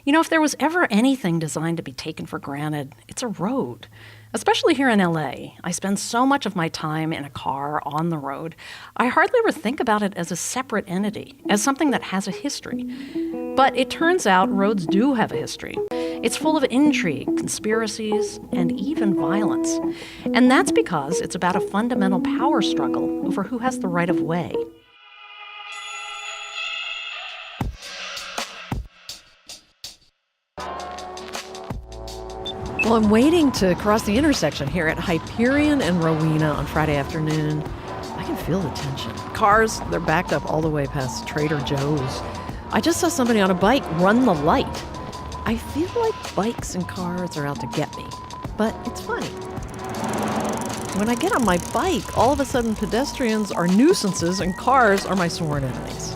If there was ever anything designed to be taken for granted, it's a road. Especially here in LA, I spend so much of my time in a car on the road, I hardly ever think about it as a separate entity, as something that has a history. But it turns out roads do have a history. It's full of intrigue, conspiracies, and even violence. And that's because it's about a fundamental power struggle over who has the right of way. Well, I'm waiting to cross the intersection here at Hyperion and Rowena on Friday afternoon. I can feel the tension. Cars, they're backed up all the way past Trader Joe's. I just saw somebody on a bike run the light. I feel like bikes and cars are out to get me. But it's funny. When I get on my bike, all of a sudden pedestrians are nuisances and cars are my sworn enemies.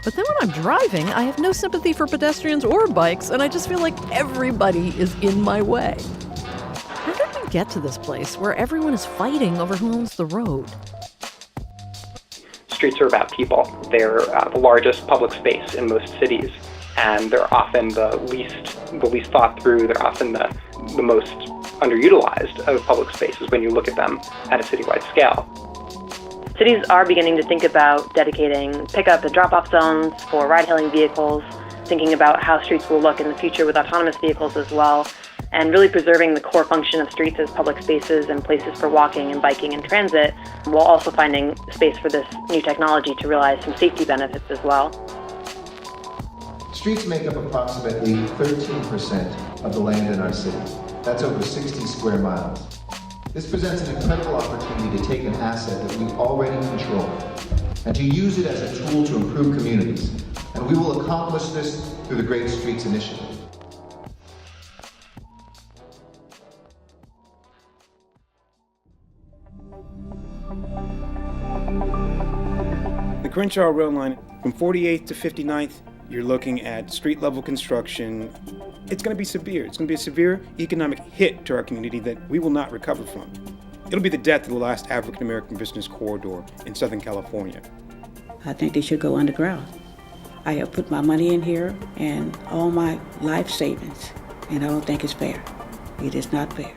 But then when I'm driving, I have no sympathy for pedestrians or bikes, and I just feel like everybody is in my way. How did we get to this place where everyone is fighting over who owns the road? Streets are about people. They're the largest public space in most cities, and they're often the least thought through. They're often the most underutilized of public spaces when you look at them at a citywide scale. Cities are beginning to think about dedicating pickup and drop-off zones for ride-hailing vehicles, thinking about how streets will look in the future with autonomous vehicles as well, and really preserving the core function of streets as public spaces and places for walking and biking and transit, while also finding space for this new technology to realize some safety benefits as well. Streets make up approximately 13% of the land in our city. That's over 60 square miles. This presents an incredible opportunity to take an asset that we already control and to use it as a tool to improve communities. And we will accomplish this through the Great Streets Initiative. The Crenshaw Rail Line from 48th to 59th, you're looking at street-level construction. It's going to be severe. It's going to be a severe economic hit to our community that we will not recover from. It'll be the death of the last African-American business corridor in Southern California. I think they should go underground. I have put my money in here and all my life savings, and I don't think it's fair. It is not fair.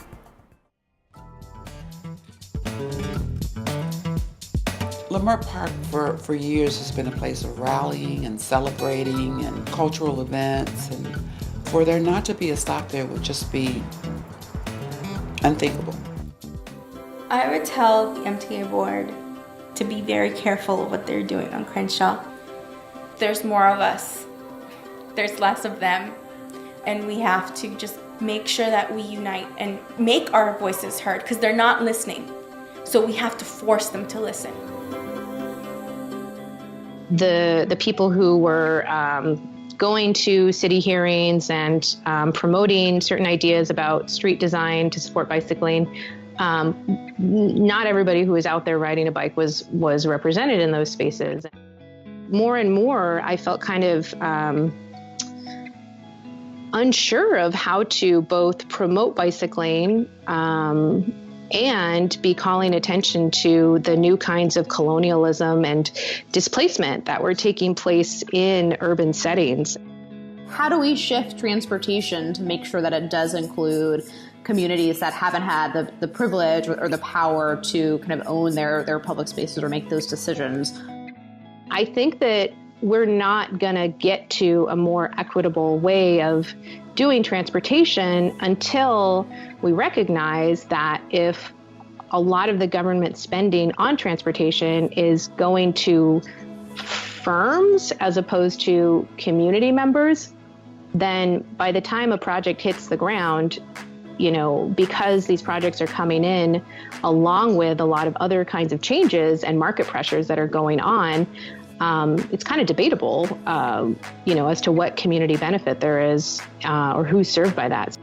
Leimert Park for years has been a place of rallying and celebrating and cultural events, and for there not to be a stop there would just be unthinkable. I would tell the MTA board to be very careful of what they're doing on Crenshaw. There's more of us, there's less of them, and we have to just make sure that we unite and make our voices heard, because they're not listening. So we have to force them to listen. The people who were going to city hearings and promoting certain ideas about street design to support bicycling, not everybody who was out there riding a bike was represented in those spaces. More and more, I felt kind of unsure of how to both promote bicycling and be calling attention to the new kinds of colonialism and displacement that were taking place in urban settings. How do we shift transportation to make sure that it does include communities that haven't had the privilege or the power to kind of own their public spaces or make those decisions? I think that we're not going to get to a more equitable way of doing transportation until we recognize that if a lot of the government spending on transportation is going to firms as opposed to community members, then by the time a project hits the ground, because these projects are coming in along with a lot of other kinds of changes and market pressures that are going on, it's kind of debatable, as to what community benefit there is or who's served by that.